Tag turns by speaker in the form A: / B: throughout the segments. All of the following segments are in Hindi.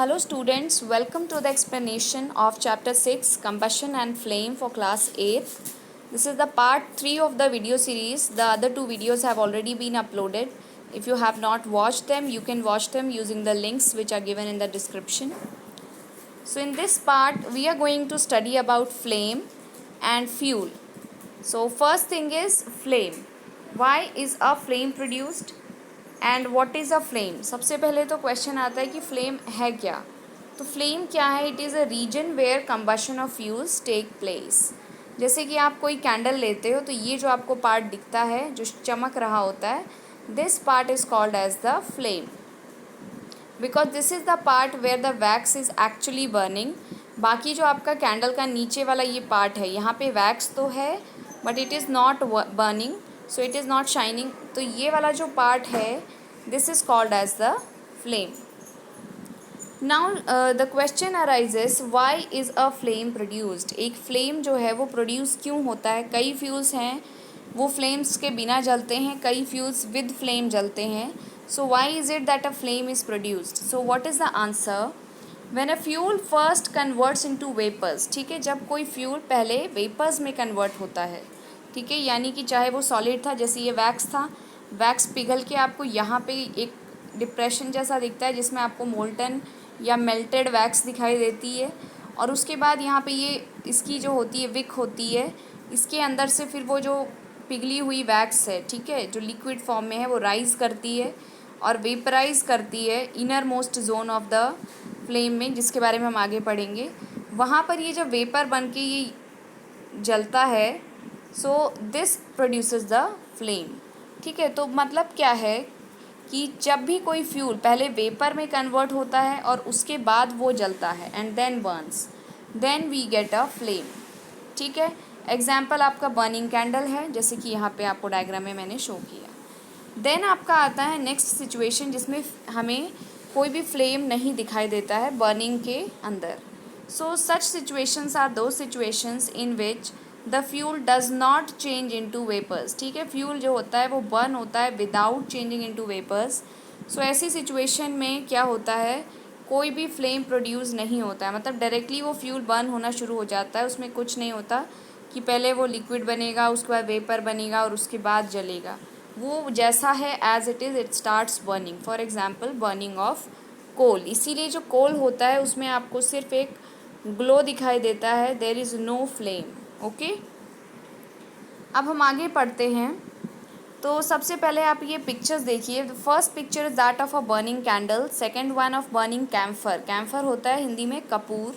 A: Hello students, welcome to the explanation of chapter 6 Combustion and Flame for class 8th. This is the part 3 of the video series. The other two videos have already been uploaded. If you have not watched them, you can watch them using the links which are given in the description. So in this part, we are going to study about flame and fuel. So first thing is flame. Why is a flame produced? And what is a flame. सबसे पहले तो क्वेश्चन आता है कि फ्लेम है क्या। तो फ्लेम क्या है? It is a region where combustion of fuels take place. जैसे कि आप कोई कैंडल लेते हो तो ये जो आपको पार्ट दिखता है जो चमक रहा होता है, this part is called as the flame because this is the part where the wax is actually burning. बाकी जो आपका कैंडल का नीचे वाला ये पार्ट है, यहाँ पे वैक्स तो है but it is not burning, so it is not shining. तो ये वाला जो पार्ट है, this is called as the flame. Now the question arises, why is a flame produced. एक फ्लेम जो है वो प्रोड्यूस क्यों होता है? कई फ्यूल्स हैं वो फ्लेम्स के बिना जलते हैं, कई फ्यूल्स विद फ्लेम जलते हैं। So why is it that a flame is produced? So what is the answer? When a fuel first converts into vapours. ठीक है, जब कोई फ्यूल पहले वेपर्स में कन्वर्ट होता है, ठीक है, यानी कि चाहे वो सॉलिड था, जैसे ये वैक्स था, वैक्स पिघल के आपको यहाँ पे एक डिप्रेशन जैसा दिखता है जिसमें आपको मोल्टन या मेल्टेड वैक्स दिखाई देती है। और उसके बाद यहाँ पे ये इसकी जो होती है विक होती है, इसके अंदर से फिर वो जो पिघली हुई वैक्स है, ठीक है, जो लिक्विड फॉर्म में है, वो राइज़ करती है और वेपराइज करती है inner most zone of the flame में, जिसके बारे में हम आगे पढ़ेंगे। वहाँ पर ये जब वेपर बन के ये जलता है, so this produces the flame. ठीक है, तो मतलब क्या है कि जब भी कोई फ्यूल पहले वेपर में कन्वर्ट होता है और उसके बाद वो जलता है and then burns, then we get a flame. ठीक है, एग्जाम्पल आपका बर्निंग कैंडल है, जैसे कि यहाँ पे आपको डायग्राम में मैंने शो किया। देन आपका आता है नेक्स्ट सिचुएशन जिसमें हमें कोई भी फ्लेम नहीं दिखाई देता है बर्निंग के अंदर। सो सच सिचुएशंस आर दो situations in which the fuel does not change into vapours. ठीक है, फ्यूल जो होता है वो बर्न होता है विदाउट चेंजिंग इनटू वेपर्स। सो ऐसी सिचुएशन में क्या होता है, कोई भी फ्लेम प्रोड्यूस नहीं होता है, मतलब डायरेक्टली वो फ्यूल बर्न होना शुरू हो जाता है। उसमें कुछ नहीं होता कि पहले वो लिक्विड बनेगा, उसके बाद वेपर बनेगा और उसके बाद जलेगा। वो जैसा है as it is, it starts burning. For example burning of coal, इसीलिए जो कोल होता है उसमें आपको सिर्फ एक ग्लो दिखाई देता है, there is no flame. Okay, अब हम आगे पढ़ते हैं। तो सबसे पहले आप ये पिक्चर्स देखिए। First picture is that of a burning candle, second one of burning camphor. Camphor होता है हिंदी में कपूर।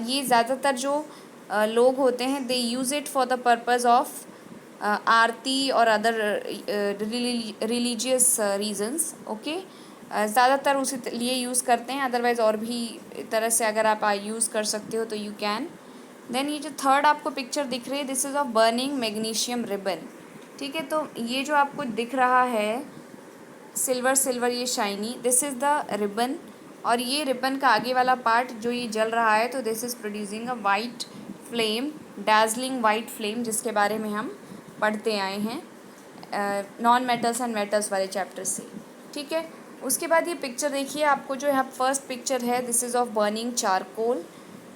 A: ये ज़्यादातर जो लोग होते हैं, they use it for the purpose of aarti और अदर रिलीजियस रीजंस। ओके, ज़्यादातर उसी लिए यूज़ करते हैं, अदरवाइज़ और भी तरह से अगर आप यूज़ कर सकते हो तो यू कैन। देन ये जो थर्ड आपको पिक्चर दिख रही है, this is of burning magnesium ribbon. ठीक है, तो ये जो आपको दिख रहा है सिल्वर सिल्वर ये shiny, this is the ribbon. और ये रिबन का आगे वाला पार्ट जो ये जल रहा है, तो this is producing a white flame, Darjeeling white flame, जिसके बारे में हम पढ़ते आए हैं नॉन मेटल्स एंड मेटल्स वाले चैप्टर से। ठीक है, उसके बाद ये पिक्चर देखिए, आपको जो यहाँ फर्स्ट पिक्चर है, this is of burning charcoal.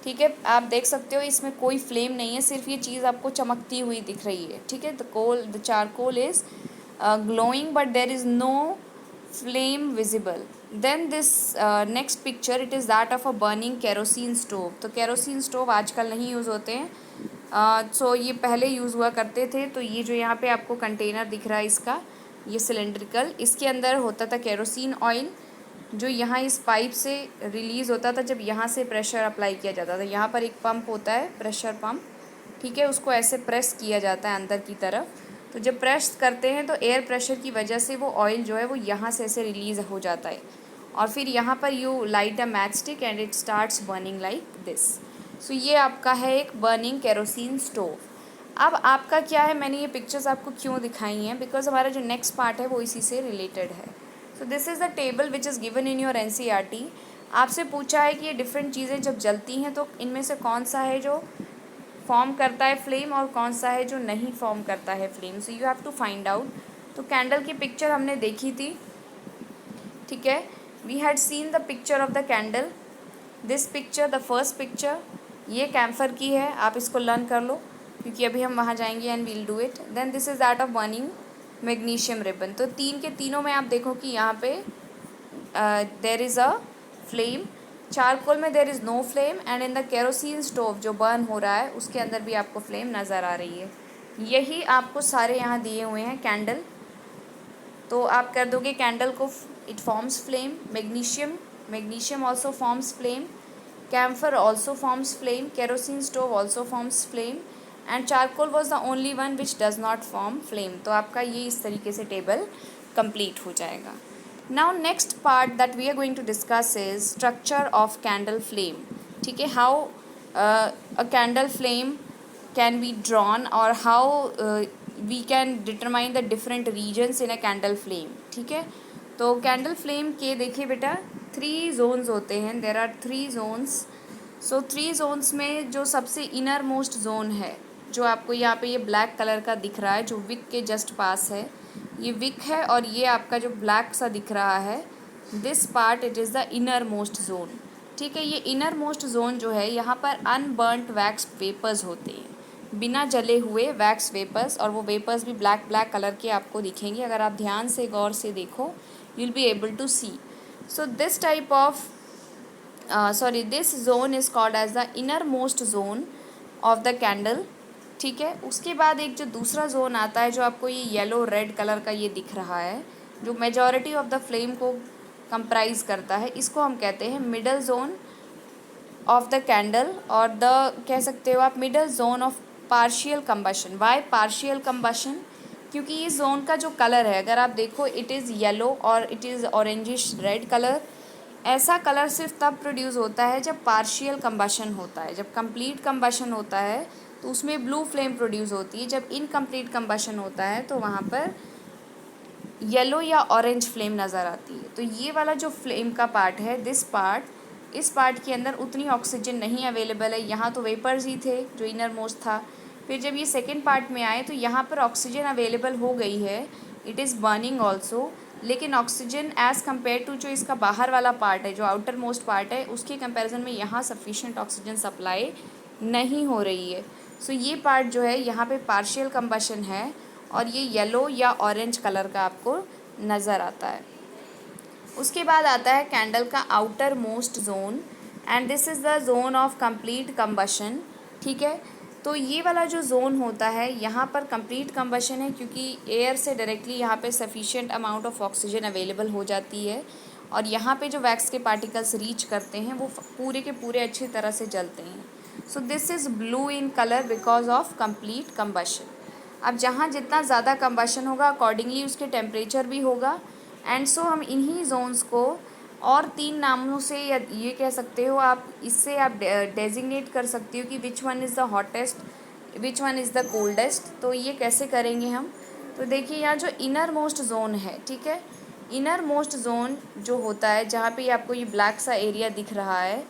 A: ठीक है, आप देख सकते हो इसमें कोई फ्लेम नहीं है, सिर्फ ये चीज़ आपको चमकती हुई दिख रही है। ठीक है, the charcoal is glowing but there is no flame visible. Then this next picture, it is that of a burning kerosene stove. तो kerosene stove आजकल नहीं यूज़ होते हैं, सो ये पहले यूज़ हुआ करते थे। तो ये जो यहाँ पे आपको कंटेनर दिख रहा है इसका, ये सिलेंड्रिकल, इसके अंदर होता था केरोसिन ऑयल, जो यहाँ इस पाइप से रिलीज़ होता था जब यहाँ से प्रेशर अप्लाई किया जाता था। यहाँ पर एक पंप होता है, प्रेशर पंप। ठीक है, उसको ऐसे प्रेस किया जाता है अंदर की तरफ। तो जब प्रेस करते हैं तो एयर प्रेशर की वजह से वो ऑयल जो है वो यहाँ से ऐसे रिलीज़ हो जाता है और फिर यहाँ पर you light a match stick and it starts burning like this. So ये आपका है एक बर्निंग केरोसिन स्टोव। अब आपका क्या है, मैंने ये पिक्चर्स आपको क्यों दिखाई हैं, बिकॉज हमारा जो नेक्स्ट पार्ट है वो इसी से रिलेटेड है। So this is the table which is given in your NCERT. आपसे पूछा है कि ये डिफरेंट चीज़ें जब जलती हैं तो इनमें से कौन सा है जो फॉर्म करता है फ्लेम और कौन सा है जो नहीं फॉर्म करता है flame. So you have to find out. तो कैंडल की पिक्चर हमने देखी थी, ठीक है, we had seen the picture of the candle, this picture, the first picture, ये कैम्फर की है, आप इसको लर्न कर लो क्योंकि अभी हम वहाँ जाएंगे and we'll do it. Then this is that of burning magnesium ribbon. तो तीन के तीनों में आप देखो कि यहाँ पे there is a flame, charcoal में there is no flame, and in the kerosene stove जो बर्न हो रहा है उसके अंदर भी आपको फ्लेम नज़र आ रही है। यही आपको सारे यहाँ दिए हुए हैं कैंडल, तो आप कर दोगे कैंडल को, it forms flame, magnesium also forms flame, camphor also forms flame, kerosene stove also forms flame, and charcoal was the only one which does not form flame। तो आपका ये इस तरीके से टेबल कंप्लीट हो जाएगा। Now next part that we are going to discuss is structure of candle flame. ठीक है, how a candle flame can be drawn और how we can determine the different regions in a candle flame. ठीक है, तो कैंडल फ्लेम के देखिए बेटा 3 जोन्स होते हैं, there are 3 zones. So 3 zones में जो सबसे इनर मोस्ट जोन है, जो आपको यहाँ पे ये ब्लैक कलर का दिख रहा है, जो विक के जस्ट पास है, ये विक है, और ये आपका जो ब्लैक सा दिख रहा है, this part it is the innermost zone. ठीक है, ये इनर मोस्ट जोन जो है, यहाँ पर अनबर्नड वैक्स वेपर्स होते हैं, बिना जले हुए वैक्स वेपर्स, और वो वेपर्स भी ब्लैक ब्लैक कलर के आपको दिखेंगे। अगर आप ध्यान से गौर से देखो, you will be able to see. So this type of this zone is called as the innermost zone of the candle। ठीक है, उसके बाद एक जो दूसरा जोन आता है, जो आपको ये येलो रेड कलर का ये दिख रहा है, जो मेजॉरिटी ऑफ द फ्लेम को कंप्राइज करता है, इसको हम कहते हैं middle zone of the candle, और द कह सकते हो आप middle zone of partial combustion. Why partial combustion? क्योंकि ये जोन का जो कलर है, अगर आप देखो, इट इज़ येलो और it is orangish red colour. ऐसा कलर सिर्फ तब प्रोड्यूस होता है जब पार्शियल कंबशन होता है। जब कंप्लीट कंबशन होता है तो उसमें ब्लू फ्लेम प्रोड्यूस होती है। जब इनकम्प्लीट कंबशन होता है तो वहाँ पर येलो या ऑरेंज फ्लेम नज़र आती है। तो ये वाला जो फ्लेम का पार्ट है, दिस पार्ट, इस पार्ट के अंदर उतनी ऑक्सीजन नहीं अवेलेबल है। यहाँ तो वेपर्स ही थे जो इनर मोस्ट था। फिर जब ये सेकेंड पार्ट में आए तो यहाँ पर ऑक्सीजन अवेलेबल हो गई है, इट इज़ बर्निंग ऑल्सो, लेकिन ऑक्सीजन एज़ कम्पेयर टू जो इसका बाहर वाला पार्ट है, जो आउटर मोस्ट पार्ट है, उसके कंपैरिजन में यहाँ सफिशिएंट ऑक्सीजन सप्लाई नहीं हो रही है। सो ये पार्ट जो है, यहाँ पे पार्शियल कंबशन है, और ये येलो या ऑरेंज कलर का आपको नज़र आता है। उसके बाद आता है कैंडल का outer most zone, and this is the zone of complete combustion. ठीक है, तो ये वाला जो जोन होता है, यहाँ पर कंप्लीट कंबशन है, क्योंकि एयर से डायरेक्टली यहाँ पे sufficient amount of oxygen available हो जाती है, और यहाँ पे जो वैक्स के पार्टिकल्स रीच करते हैं वो पूरे के पूरे अच्छी तरह से जलते हैं। सो this is blue in colour because of complete combustion. अब जहाँ जितना ज़्यादा कंबशन होगा, अकॉर्डिंगली उसके टेम्परेचर भी होगा, एंड सो हम इन्हीं जोन्स को और 3 नामों से, या ये कह सकते हो आप, इससे आप डेजिग्नेट कर सकते हो कि which one is the hottest, which one is the coldest. तो ये कैसे करेंगे हम? तो देखिए, यहाँ जो इनर मोस्ट जोन है, ठीक है, इनर मोस्ट जोन जो होता है, जहाँ पे आपको ये ब्लैक सा एरिया दिख रहा है,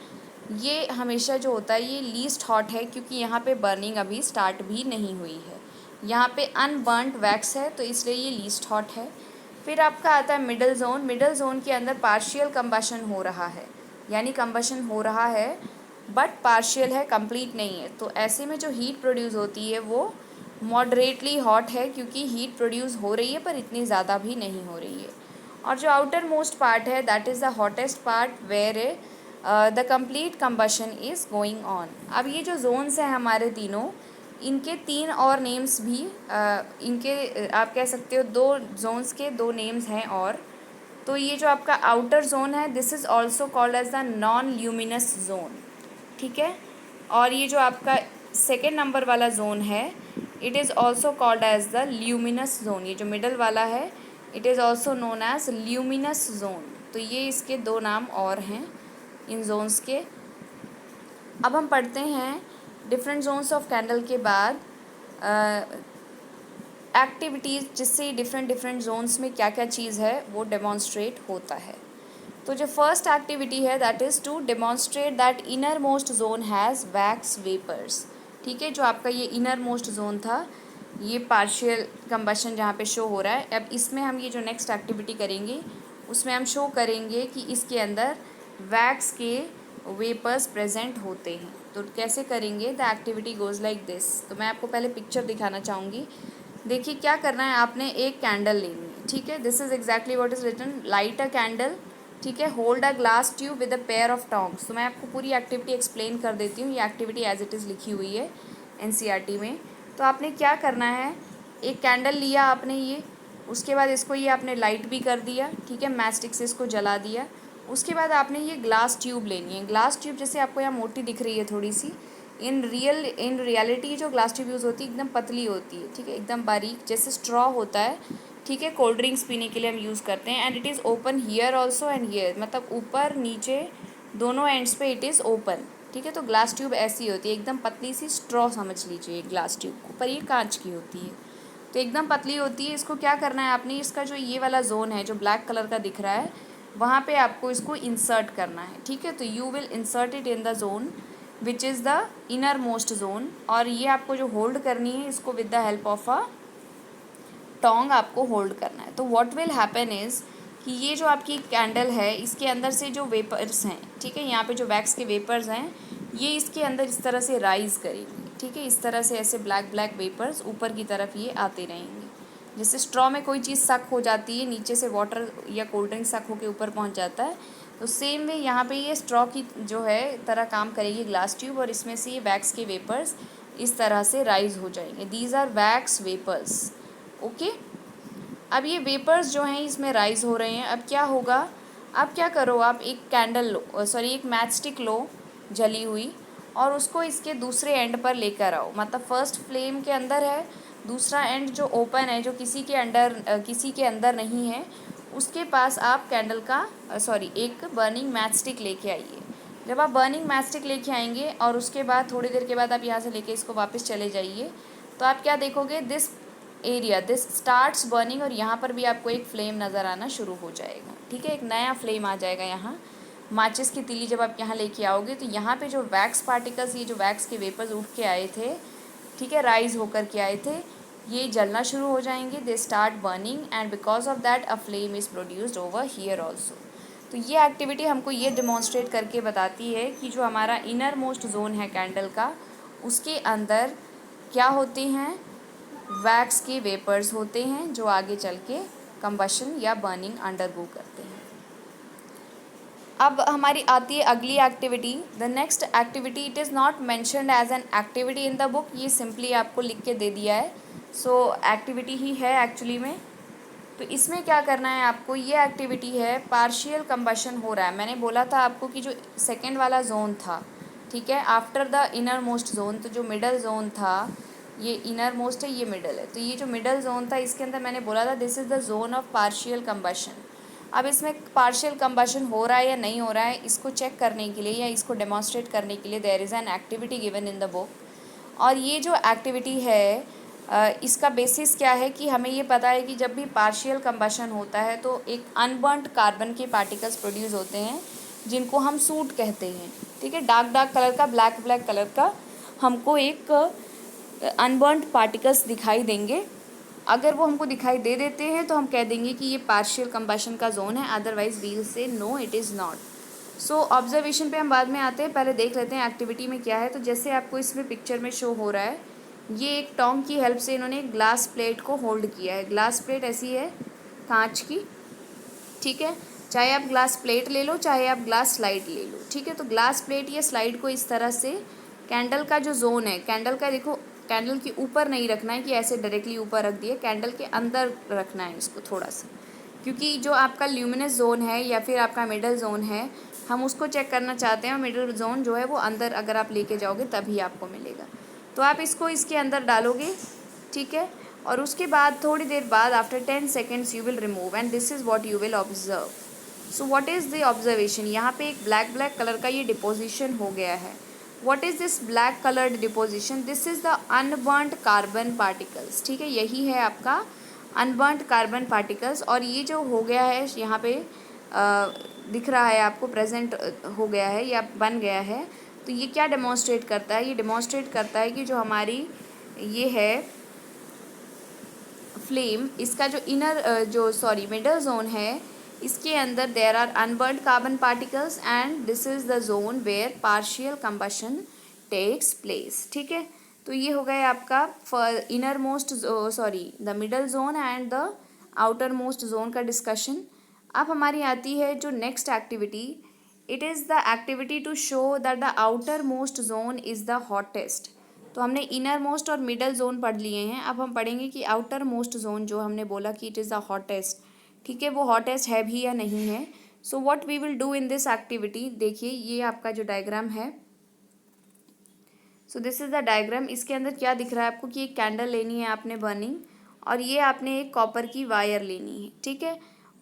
A: ये हमेशा जो होता है ये लीस्ट हॉट है, क्योंकि यहाँ पे बर्निंग अभी स्टार्ट भी नहीं हुई है। यहाँ पे अनबर्नड वैक्स है, तो इसलिए ये लीस्ट हॉट है। फिर आपका आता है मिडल जोन। मिडल जोन के अंदर पार्शियल कंबशन हो रहा है, यानी कंबशन हो रहा है बट पार्शियल है, कंप्लीट नहीं है। तो ऐसे में जो हीट प्रोड्यूस होती है वो मॉडरेटली हॉट है, क्योंकि हीट प्रोड्यूस हो रही है पर इतनी ज़्यादा भी नहीं हो रही है। और जो आउटर मोस्ट पार्ट है, that is the hottest part where the complete combustion is going on. अब ये जो जोन्स हैं हमारे तीनों, इनके 3 और नेम्स भी इनके आप कह सकते हो 2 जोन्स के 2 नेम्स हैं। और तो ये जो आपका आउटर जोन है, this is also called as the non luminous zone. ठीक है, और ये जो आपका सेकेंड नंबर वाला जोन है, it is also called as the luminous zone. ये जो मिडल वाला है, it is also known as luminous zone. तो ये इसके 2 नाम और हैं इन जोन्स के। अब हम पढ़ते हैं डिफरेंट जोन्स ऑफ कैंडल के बाद एक्टिविटीज़, जिससे डिफरेंट जोन्स में क्या क्या चीज़ है वो डेमॉन्स्ट्रेट होता है। तो जो फर्स्ट एक्टिविटी है, that is to demonstrate that innermost zone has wax vapours. ठीक है, जो आपका ये इनर मोस्ट जोन था, ये पार्शियल कंबशन जहाँ पे शो हो रहा है, अब इसमें हम ये जो नेक्स्ट एक्टिविटी करेंगे उसमें हम शो करेंगे कि इसके अंदर वैक्स के वेपर्स प्रेजेंट होते हैं। तो कैसे करेंगे? The activity goes like this. तो मैं आपको पहले पिक्चर दिखाना चाहूँगी। देखिए क्या करना है, आपने एक कैंडल लेनी है, ठीक है। This is exactly what is written, light a candle, ठीक है, hold a glass tube with a pair of tongs. तो मैं आपको पूरी एक्टिविटी एक्सप्लेन कर देती हूँ। ये एक्टिविटी एज इट इज़ लिखी हुई है एनसीईआरटी में। तो आपने क्या करना है, एक कैंडल लिया आपने ये, उसके बाद इसको ये आपने लाइट भी कर दिया, ठीक है, मैच स्टिक से इसको जला दिया। उसके बाद आपने ये ग्लास ट्यूब लेनी है। ग्लास ट्यूब जैसे आपको यहाँ मोटी दिख रही है थोड़ी सी, इन रियलिटी जो ग्लास ट्यूब यूज़ होती है एकदम पतली होती है, ठीक है, एकदम बारीक, जैसे स्ट्रॉ होता है, ठीक है, कोल्ड ड्रिंक्स पीने के लिए हम यूज़ करते हैं। And it is open here also and here, मतलब ऊपर नीचे दोनों एंड्स पे इट इज़ ओपन, ठीक है। तो ग्लास ट्यूब ऐसी होती है, एकदम पतली सी स्ट्रॉ समझ लीजिए ग्लास ट्यूब को, पर ये कांच की होती है, तो एकदम पतली होती है। इसको क्या करना है आपने, इसका जो ये वाला जोन है जो ब्लैक कलर का दिख रहा है, वहाँ पे आपको इसको इंसर्ट करना है, ठीक है। तो you will insert it in the zone which is the innermost zone, और ये आपको जो होल्ड करनी है इसको with the help of a tong आपको होल्ड करना है। तो व्हाट विल हैपन इज़ कि ये जो आपकी कैंडल है इसके अंदर से जो वेपर्स हैं, ठीक है, यहाँ पे जो वैक्स के वेपर्स हैं ये इसके अंदर इस तरह से राइज़ करेंगे, ठीक है, इस तरह से ऐसे ब्लैक ब्लैक वेपर्स ऊपर की तरफ ये आते रहेंगे। जैसे स्ट्रॉ में कोई चीज़ सक हो जाती है, नीचे से वाटर या कोल्ड ड्रिंक सक होकर ऊपर पहुँच जाता है, तो सेम वे यहाँ पे ये स्ट्रॉ की जो है तरह काम करेगी ग्लास ट्यूब, और इसमें से ये वैक्स के वेपर्स इस तरह से राइज़ हो जाएंगे। These are wax vapours, okay. अब ये वेपर्स जो हैं इसमें राइज़ हो रहे हैं। अब क्या होगा, अब क्या करो, आप एक कैंडल लो, सॉरी एक मैच स्टिक लो जली हुई, और उसको इसके दूसरे एंड पर लेकर आओ, मतलब फर्स्ट फ्लेम के अंदर है, दूसरा एंड जो ओपन है, जो किसी के अंदर नहीं है, उसके पास आप कैंडल का सॉरी एक बर्निंग मैच स्टिक लेके आइए। जब आप बर्निंग मैच स्टिक लेके आएंगे और उसके बाद थोड़ी देर के बाद आप यहाँ से लेके इसको वापस चले जाइए, तो आप क्या देखोगे, this area this starts burning, और यहाँ पर भी आपको एक फ्लेम नज़र आना शुरू हो जाएगा, ठीक है, एक नया फ्लेम आ जाएगा। यहाँ माचिस की तीली जब आप यहाँ लेके आओगे तो यहाँ पे जो वैक्स पार्टिकल्स, ये जो वैक्स के वेपर्स उठ के आए थे, ठीक है, राइज होकर के आए थे, ये जलना शुरू हो जाएंगे, they start burning, and because of that a flame is produced over here also. तो ये एक्टिविटी हमको ये डिमॉन्स्ट्रेट करके बताती है कि जो हमारा इनर मोस्ट जोन है कैंडल का, उसके अंदर क्या होते हैं, वैक्स के वेपर्स होते हैं जो आगे चल के कंबशन या बर्निंग अंडरगो करते हैं। अब हमारी आती है अगली activity, the next activity. It is not mentioned as an activity in the book, ये सिंपली आपको लिख के दे दिया है, सो एक्टिविटी ही है एक्चुअली में। तो इसमें क्या करना है आपको, ये एक्टिविटी है, पार्शियल कंबशन हो रहा है। मैंने बोला था आपको कि जो सेकेंड वाला जोन था, ठीक है, after the innermost zone, तो जो मिडल जोन था, ये इनर मोस्ट है, ये मिडल है, तो ये जो मिडल जोन था इसके अंदर मैंने बोला था this is the zone of partial combustion. अब इसमें पार्शियल कंबशन हो रहा है या नहीं हो रहा है, इसको चेक करने के लिए या इसको डेमॉन्स्ट्रेट करने के लिए there is an activity given in the book. और ये जो एक्टिविटी है इसका बेसिस क्या है कि हमें ये पता है कि जब भी पार्शियल कंबशन होता है तो एक अनबर्न्ड कार्बन के पार्टिकल्स प्रोड्यूस होते हैं जिनको हम सूट कहते हैं, ठीक है, डार्क डार्क कलर का, ब्लैक ब्लैक कलर का हमको एक अनबर्न्ड पार्टिकल्स दिखाई देंगे। अगर वो हमको दिखाई दे देते हैं तो हम कह देंगे कि ये पार्शियल कंबशन का जोन है, otherwise we will say no it is not. So observation पे हम बाद में आते हैं, पहले देख लेते हैं एक्टिविटी में क्या है। तो जैसे आपको इसमें पिक्चर में शो हो रहा है, ये एक टोंग की हेल्प से इन्होंने ग्लास प्लेट को होल्ड किया है। ग्लास प्लेट ऐसी है कांच की, ठीक है, चाहे आप ग्लास प्लेट ले लो चाहे आप ग्लास स्लाइड ले लो, ठीक है। तो ग्लास प्लेट या स्लाइड को इस तरह से कैंडल का जो जोन है, कैंडल का देखो, कैंडल के ऊपर नहीं रखना है कि ऐसे डायरेक्टली ऊपर रख दिए, कैंडल के अंदर रखना है इसको थोड़ा सा, क्योंकि जो आपका ल्यूमिनस जोन है या फिर आपका मिडल जोन है, हम उसको चेक करना चाहते हैं। मिडल जोन जो है वो अंदर अगर आप लेके जाओगे तभी आपको मिलेगा। तो आप इसको इसके अंदर डालोगे, ठीक है, और उसके बाद थोड़ी देर बाद after 10 seconds you will remove, and this is what you will observe. So what is the observation, यहाँ पे एक ब्लैक ब्लैक कलर का ये डिपोजिशन हो गया है। What is this black coloured deposition, this is the unburned carbon particles, ठीक है, यही है आपका अनबर्न्ड कार्बन पार्टिकल्स। और ये जो हो गया है यहाँ पे दिख रहा है आपको, प्रेजेंट हो गया है या बन गया है, तो ये क्या डेमोन्स्ट्रेट करता है, ये डेमोन्स्ट्रेट करता है कि जो हमारी ये है फ्लेम, इसका जो इनर जो सॉरी मिडल जोन है, इसके अंदर there are unburned carbon particles and this is the zone where partial combustion takes place. ठीक है, तो ये हो गया आपका innermost the middle zone and the outermost zone का डिस्कशन। अब हमारी आती है जो next activity, it is the activity to show that the outermost zone is the hottest. तो हमने इनर मोस्ट और मिडल जोन पढ़ लिए हैं, अब हम पढ़ेंगे कि आउटर मोस्ट जोन जो हमने बोला कि इट इज़ द हॉटेस्ट, ठीक है, वो हॉटेस्ट है भी या नहीं है। So what we will do in this activity, देखिए ये आपका जो डायग्राम है, so this is the diagram. इसके अंदर क्या दिख रहा है आपको कि एक कैंडल लेनी है आपने बर्निंग, और ये आपने एक कॉपर की वायर लेनी है। ठीक है,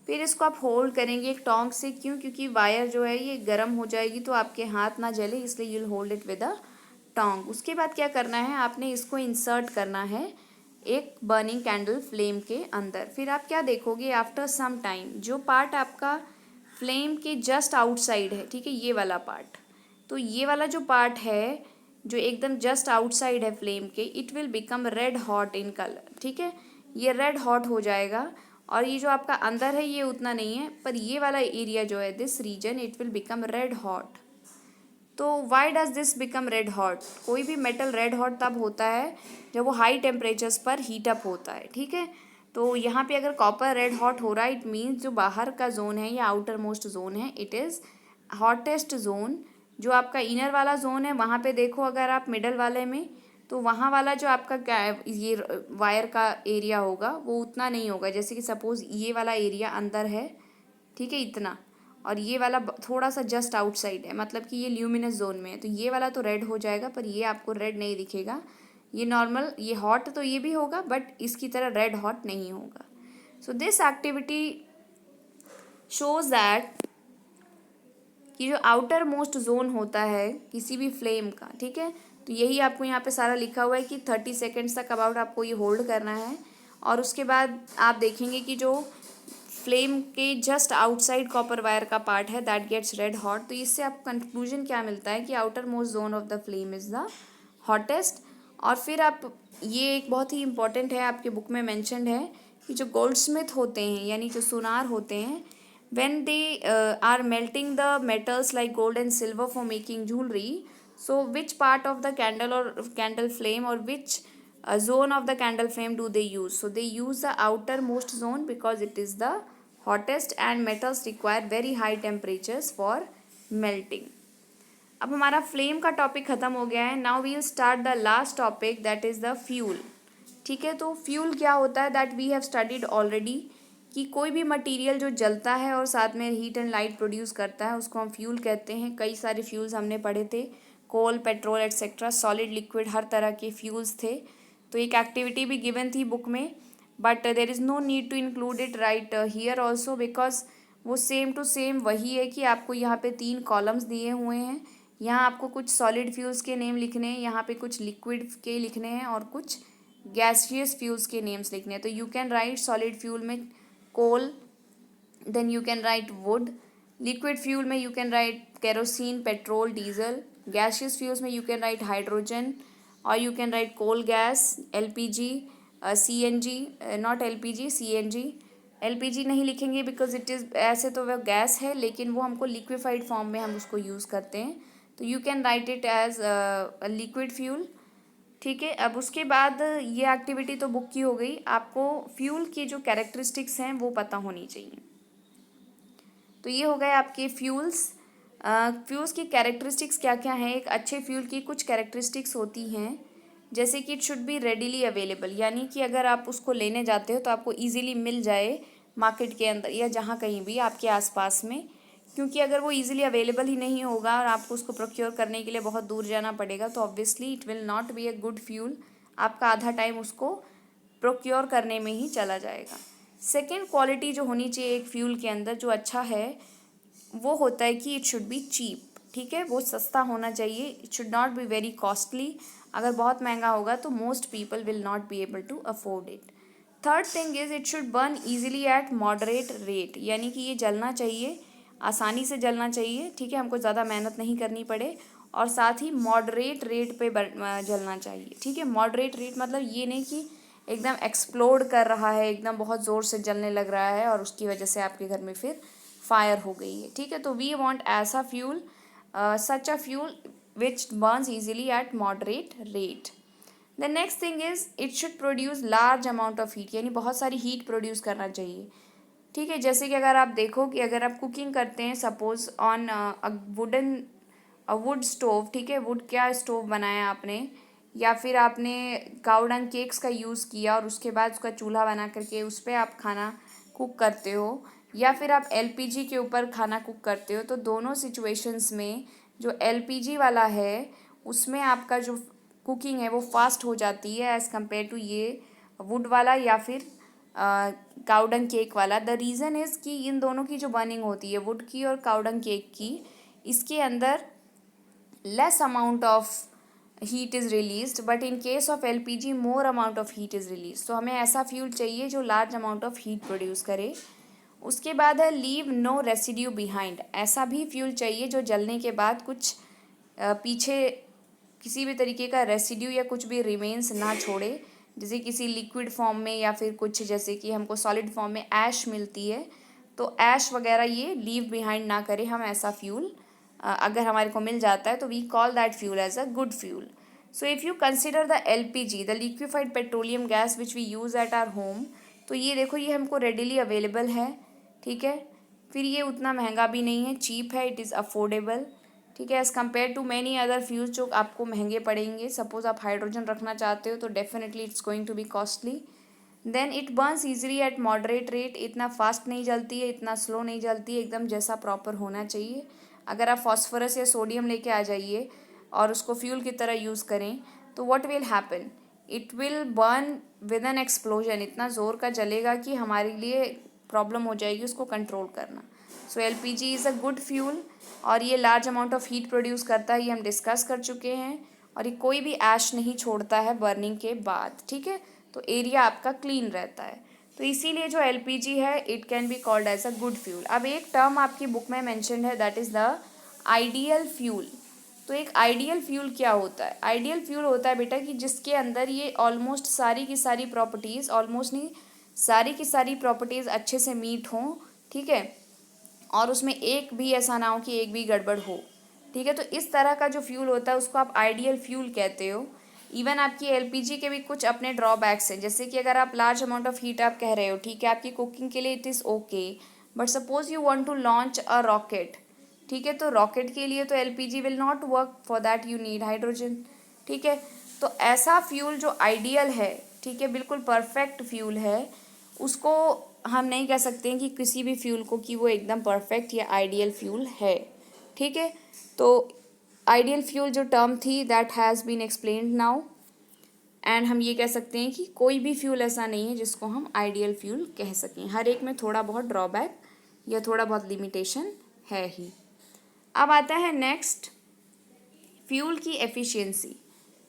A: फिर इसको आप होल्ड करेंगे एक टोंग से, क्यों, क्योंकि वायर जो है ये गर्म हो जाएगी तो आपके हाथ ना जले, इसलिए you'll hold it with a tong. उसके बाद क्या करना है, आपने इसको इंसर्ट करना है एक बर्निंग कैंडल फ्लेम के अंदर। फिर आप क्या देखोगे, आफ्टर सम टाइम जो पार्ट आपका फ्लेम के जस्ट आउटसाइड है, ठीक है, ये वाला पार्ट, तो ये वाला जो पार्ट है जो एकदम जस्ट आउटसाइड है फ्लेम के, it will become red hot in colour. ठीक है, ये रेड हॉट हो जाएगा, और ये जो आपका अंदर है ये उतना नहीं है, पर ये वाला एरिया जो है, this region, it will become red hot. तो why does this become red hot, कोई भी मेटल रेड हॉट तब होता है जब वो हाई टेम्परेचर्स पर हीट अप होता है। ठीक है, तो यहाँ पे अगर कॉपर रेड हॉट हो रहा है, इट मीन्स जो बाहर का जोन है या आउटर मोस्ट जोन है, इट इज़ हॉटेस्ट जोन। जो आपका इनर वाला जोन है वहाँ पे देखो, अगर आप मिडल वाले में, तो वहाँ वाला जो आपका ये वायर का एरिया होगा वो उतना नहीं होगा, जैसे कि सपोज़ ये वाला एरिया अंदर है, ठीक है, इतना, और ये वाला थोड़ा सा जस्ट आउटसाइड है, मतलब कि ये ल्यूमिनस जोन में है, तो ये वाला तो रेड हो जाएगा, पर ये आपको रेड नहीं दिखेगा। ये नॉर्मल, ये हॉट तो ये भी होगा, बट इसकी तरह रेड हॉट नहीं होगा। So this activity shows that कि जो आउटर मोस्ट जोन होता है किसी भी फ्लेम का, ठीक है, तो यही आपको यहाँ पे सारा लिखा हुआ है कि 30 सेकेंड्स तक अबाउट आपको ये होल्ड करना है, और उसके बाद आप देखेंगे कि जो फ्लेम के जस्ट आउटसाइड कॉपर वायर का पार्ट है दैट गेट्स रेड हॉट। तो इससे आपको कंक्लूजन क्या मिलता है कि outer most zone of the flame is the hottest. और फिर आप, ये एक बहुत ही इंपॉर्टेंट है, आपके बुक में मैंशनड है कि जो गोल्डस्मिथ होते हैं यानी जो सुनार होते हैं, when they are melting the metals like gold and silver for making jewelry, so which part of the candle or candle flame or which zone of the candle flame do they use? So they use the outermost zone because it is the hottest and metals require very high temperatures for melting. अब हमारा फ्लेम का टॉपिक ख़त्म हो गया है। Now we will start the last topic that is the fuel. ठीक है, तो फ्यूल क्या होता है, that we have studied already, कि कोई भी मटेरियल जो जलता है और साथ में हीट एंड लाइट प्रोड्यूस करता है उसको हम फ्यूल कहते हैं। कई सारे फ्यूल्स हमने पढ़े थे, कोल, पेट्रोल एट्सेट्रा, सॉलिड, लिक्विड, हर तरह के फ्यूल्स थे। तो एक एक्टिविटी भी गिवन थी बुक में, but there is no need to include it right here also, because वो सेम टू सेम वही है कि आपको यहाँ पे 3 कॉलम्स दिए हुए हैं। यहाँ आपको कुछ सॉलिड फ्यूल्स के नेम लिखने हैं, यहाँ पे कुछ लिक्विड के लिखने हैं, और कुछ गैसियस फ्यूल्स के नेम्स लिखने हैं। तो you can write solid fuel में coal, then you can write wood, liquid fuel में you can write kerosene, petrol, diesel, gaseous fuels में यू कैन राइट हाइड्रोजन, और you can write coal gas, LPG, CNG, not LPG, CNG. LPG नहीं लिखेंगे बिकॉज इट इज़, ऐसे तो वह गैस है लेकिन वो हमको लिक्विफाइड फॉर्म में हम उसको यूज़ करते हैं, तो you can write it as liquid fuel. ठीक है, अब उसके बाद ये एक्टिविटी तो बुक की हो गई, आपको फ्यूल की जो कैरेक्टरिस्टिक्स हैं वो पता होनी चाहिए। तो ये हो गए आपके फ्यूल्स। फ्यूल्स की कैरेक्टरिस्टिक्स क्या क्या हैं, एक अच्छे फ्यूल की कुछ कैरेक्टरिस्टिक्स होती हैं, जैसे कि it should be readily available, यानी कि अगर आप उसको लेने जाते हो तो आपको ईजिली मिल जाए मार्केट के अंदर या जहाँ कहीं भी आपके आसपास में, क्योंकि अगर वो इजीली अवेलेबल ही नहीं होगा और आपको उसको प्रोक्योर करने के लिए बहुत दूर जाना पड़ेगा, तो obviously it will not be a good fuel. आपका आधा टाइम उसको प्रोक्योर करने में ही चला जाएगा। सेकेंड क्वालिटी जो होनी चाहिए एक फ्यूल के अंदर जो अच्छा है, वो होता है कि इट शुड बी चीप। ठीक है, वो सस्ता होना चाहिए, it should not be very costly. अगर बहुत महंगा होगा तो most people will not be able to afford it. Third thing is it should burn easily at moderate rate, यानी कि ये जलना चाहिए, आसानी से जलना चाहिए। ठीक है, हमको ज़्यादा मेहनत नहीं करनी पड़े, और साथ ही मॉडरेट रेट पे जलना चाहिए। ठीक है, मॉडरेट रेट मतलब ये नहीं कि एकदम एक्सप्लोड कर रहा है, एकदम बहुत ज़ोर से जलने लग रहा है और उसकी वजह से आपके घर में फिर फायर हो गई है, ठीक है। तो वी वांट ऐसा fuel, such a fuel which Burns easily eight moderate rate. The next thing is it should produce large amount of heat, यानी बहुत सारी हीट प्रोड्यूस करना चाहिए, ठीक है। जैसे कि अगर आप देखो कि अगर आप कुकिंग करते हैं सपोज ऑन वुड स्टोव, ठीक है, वुड क्या स्टोव बनाया आपने, या फिर आपने काऊ डंग केक्स का यूज़ किया और उसके बाद उसका चूल्हा बना करके उस पर आप खाना कुक करते हो, या फिर आप एलपीजी के ऊपर खाना कुक करते हो, तो दोनों सिचुएशंस में जो एलपीजी वाला है उसमें आपका जो कुकिंग है वो फास्ट हो जाती है एज़ कम्पेयर टू ये वुड वाला या फिर काउडंग केक वाला। द रीज़न इज़ कि इन दोनों की जो बर्निंग होती है वुड की और काउडंग केक की, इसके अंदर less amount of heat is released, but in case of LPG more amount of heat is release. तो हमें ऐसा फ्यूल चाहिए जो large amount of heat produce करे। उसके बाद है लीव नो रेसिड्यू बिहाइंड, ऐसा भी फ्यूल चाहिए जो जलने के बाद कुछ पीछे किसी भी तरीके का रेसिड्यू या कुछ भी रिमेन्स ना छोड़े, जैसे किसी लिक्विड फॉर्म में या फिर कुछ जैसे कि हमको सॉलिड फॉर्म में ऐश मिलती है, तो ऐश वगैरह ये लीव बिहाइंड ना करे। हम ऐसा फ्यूल अगर हमारे को मिल जाता है तो we call that fuel as a good fuel. So if you consider the LPG, the liquefied petroleum gas which we use at our home, तो ये देखो ये हमको रेडिली अवेलेबल है, ठीक है। फिर ये उतना महंगा भी नहीं है, चीप है, इट इज़ अफोर्डेबल, ठीक है, as compared to many other fuels जो आपको महंगे पड़ेंगे। सपोज आप हाइड्रोजन रखना चाहते हो तो definitely it's going to be costly. Then it burns easily at moderate rate, इतना फास्ट नहीं जलती है, इतना स्लो नहीं जलती है, एकदम जैसा प्रॉपर होना चाहिए। अगर आप फॉस्फोरस या सोडियम लेके आ जाइए और उसको फ्यूल की तरह यूज़ करें तो what will happen, it will burn with N explosion, इतना ज़ोर का जलेगा कि हमारे लिए प्रॉब्लम हो जाएगी उसको कंट्रोल करना। So LPG is a good fuel और ये large amount of heat produce करता है, ये हम डिस्कस कर चुके हैं, और ये कोई भी ऐश नहीं छोड़ता है बर्निंग के बाद, ठीक है। तो एरिया आपका क्लीन रहता है, तो इसीलिए जो एलपीजी है it can be called as a good fuel. अब एक टर्म आपकी बुक में मेंशन्ड है that is the ideal fuel. तो एक आइडियल फ्यूल क्या होता है? आइडियल फ्यूल होता है बेटा कि जिसके अंदर ये ऑलमोस्ट सारी की सारी प्रॉपर्टीज़, ऑलमोस्ट नहीं सारी की सारी प्रॉपर्टीज़ अच्छे से मीट हों, ठीक है, और उसमें एक भी ऐसा ना हो कि एक भी गड़बड़ हो, ठीक है। तो इस तरह का जो फ्यूल होता है उसको आप आइडियल फ्यूल कहते हो। इवन आपकी एलपीजी के भी कुछ अपने ड्रॉबैक्स हैं, जैसे कि अगर आप लार्ज अमाउंट ऑफ हीट आप कह रहे हो, ठीक है, आपकी कुकिंग के लिए it is okay, but suppose you want to launch a rocket, ठीक है, तो रॉकेट के लिए तो LPG will not work, for that you need hydrogen, ठीक है। तो ऐसा फ्यूल जो आइडियल है, ठीक है, बिल्कुल परफेक्ट फ्यूल है, उसको हम नहीं कह सकते हैं कि किसी भी फ्यूल को कि वो एकदम परफेक्ट या आइडियल फ्यूल है, ठीक है। तो आइडियल फ्यूल जो टर्म थी that has been explained now, and हम ये कह सकते हैं कि कोई भी फ्यूल ऐसा नहीं है जिसको हम आइडियल फ्यूल कह सकें, हर एक में थोड़ा बहुत ड्रॉबैक या थोड़ा बहुत लिमिटेशन है ही। अब आता है नेक्स्ट फ्यूल की एफिशिएंसी,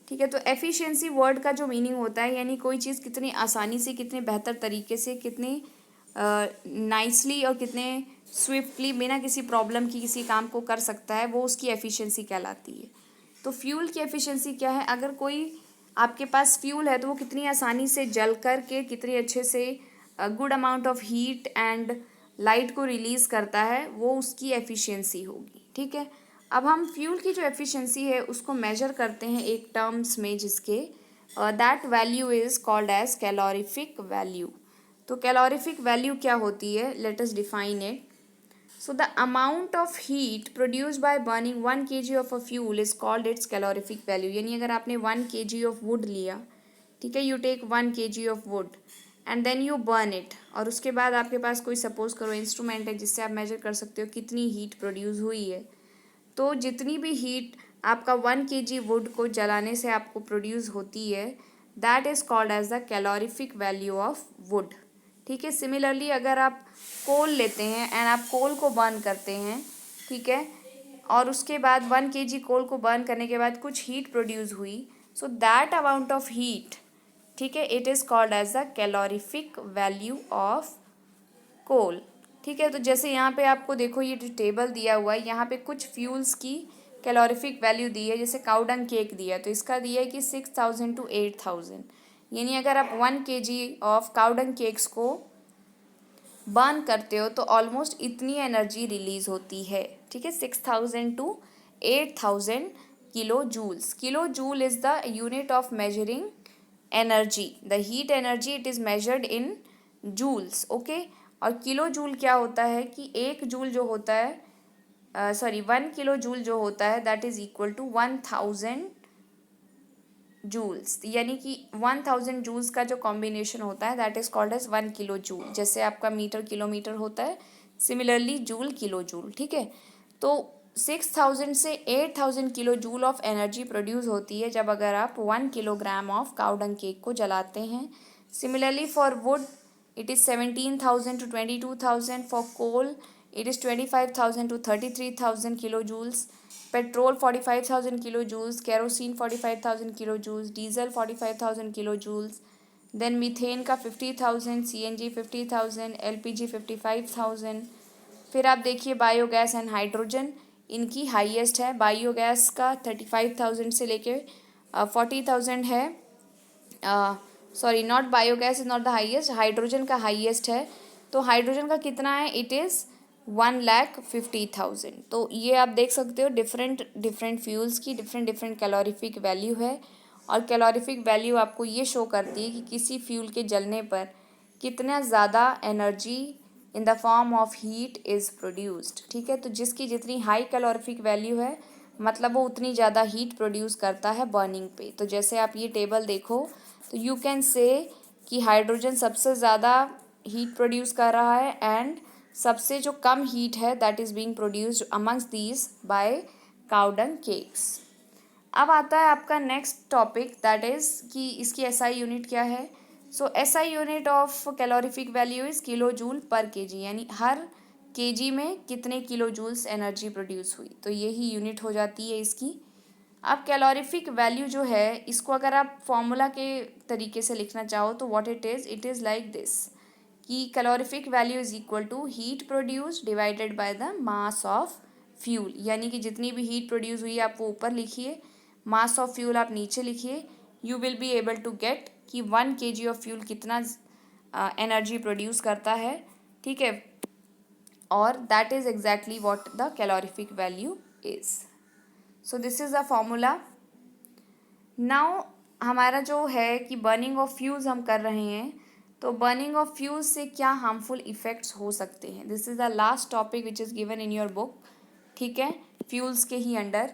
A: ठीक है। तो एफिशिएंसी वर्ड का जो मीनिंग होता है यानी कोई चीज़ कितनी आसानी से, कितने बेहतर तरीके से, कितने नाइसली और कितने स्विफ्टली बिना किसी प्रॉब्लम की किसी काम को कर सकता है, वो उसकी एफिशिएंसी कहलाती है। तो फ्यूल की एफिशिएंसी क्या है? अगर कोई आपके पास फ्यूल है तो वो कितनी आसानी से जल कर के कितनी अच्छे से good amount of heat and light को रिलीज़ करता है, वो उसकी एफिशिएंसी होगी, ठीक है। अब हम फ्यूल की जो एफिशिएंसी है उसको मेजर करते हैं एक टर्म्स में, जिसके that value is called as calorific value. तो कैलोरीफिक वैल्यू क्या होती है? Let us define it. So the amount of heat produced by burning 1 kg of a fuel is called its calorific value। यानी अगर आपने 1 kg of wood लिया, ठीक है, you take 1 kg of wood and then you burn it, और उसके बाद आपके पास कोई सपोज करो इंस्ट्रूमेंट है जिससे आप मेजर कर सकते हो कितनी हीट प्रोड्यूस हुई है। तो जितनी भी हीट आपका 1 kg वुड को जलाने से आपको प्रोड्यूस होती है, that is called as the calorific value of wood, ठीक है। सिमिलरली अगर आप कोल लेते हैं एंड आप कोल को बर्न करते हैं, ठीक है, और उसके बाद 1 kg कोल को बर्न करने के बाद कुछ हीट प्रोड्यूस हुई, so that amount of heat, ठीक है, it is called as the calorific value of coal, ठीक है। तो जैसे यहाँ पे आपको देखो ये जो टेबल दिया हुआ है, यहाँ पे कुछ फ्यूल्स की कैलोरीफिक वैल्यू दी है, जैसे काउडंग केक दिया तो इसका दिया है कि 6000 to 8000, यानी अगर आप 1 kg ऑफ काउडंग केक्स को बर्न करते हो तो ऑलमोस्ट इतनी एनर्जी रिलीज होती है, ठीक है, 6000 to 8000 kilo joules. Kilo joule is the unit of measuring energy. The heat energy it is measured in joules. Okay. और किलो जूल क्या होता है कि एक जूल जो होता है, सॉरी 1 किलो जूल जो होता है that is equal to 1000 joules. यानी कि 1000 जूल्स का जो कॉम्बिनेशन होता है that is called as 1 kilo joule. जैसे आपका मीटर किलोमीटर होता है, सिमिलरली जूल किलो जूल. ठीक है. तो 6000 से 8000 kilo joule of energy produce होती है जब अगर आप 1 किलोग्राम ऑफ काउडंग केक को जलाते हैं. Similarly for would it is 17,000 to 22,000. For coal it is 25,000 to 33,000 kilojoules. Petrol 45,000 kilojoules. Kerosene 45,000 kilojoules. Diesel 45,000 kilojoules. Then methane का 50,000, CNG 50,000, LPG 55,000. फिर आप देखिए बायोगैस एंड हाइड्रोजन, इनकी हाईएस्ट है. बायोगैस का 35,000 से लेके 40,000 है. Sorry, not biogas is not the highest, hydrogen का हाईएस्ट है. तो हाइड्रोजन का कितना है, इट इज़ 1,50,000. तो ये आप देख सकते हो डिफरेंट डिफरेंट फ्यूल्स की डिफरेंट डिफरेंट कैलोरीफिक वैल्यू है. और कैलोरीफिक वैल्यू आपको ये शो करती है कि किसी फ्यूल के जलने पर कितना ज़्यादा energy in the form of heat is produced. ठीक है. तो जिसकी जितनी हाई कैलोरीफिक वैल्यू है मतलब वो उतनी ज़्यादा हीट प्रोड्यूस करता है बर्निंग पे. तो जैसे आप ये टेबल देखो तो यू कैन से कि हाइड्रोजन सबसे ज़्यादा हीट प्रोड्यूस कर रहा है एंड सबसे जो कम हीट है that is being produced amongst these by cow dung cakes. अब आता है आपका नेक्स्ट टॉपिक दैट इज़ कि इसकी एसआई यूनिट क्या है. So SI unit of calorific value is kilo joule per KG. यानी हर केजी में कितने किलो जूल्स एनर्जी प्रोड्यूस हुई, तो यही यूनिट हो जाती है इसकी. अब कैलोरीफिक वैल्यू जो है इसको अगर आप फॉर्मूला के तरीके से लिखना चाहो तो what it is like this कि calorific value is equal to heat produce divided by the mass of fuel. यानी कि जितनी भी हीट प्रोड्यूस हुई आप वो ऊपर लिखिए, मास ऑफ फ्यूल आप नीचे लिखिए. You will be able to get कि 1 kg ऑफ फ्यूल कितना एनर्जी प्रोड्यूस करता है. ठीक है. और that is exactly what the calorific value is. So this is the formula. Now हमारा जो है कि बर्निंग ऑफ फ्यूल्स हम कर रहे हैं, तो बर्निंग ऑफ फ्यूल्स से क्या हार्मफुल इफ़ेक्ट्स हो सकते हैं. This is the last topic which is given in your book. ठीक है, फ्यूल्स के ही अंडर.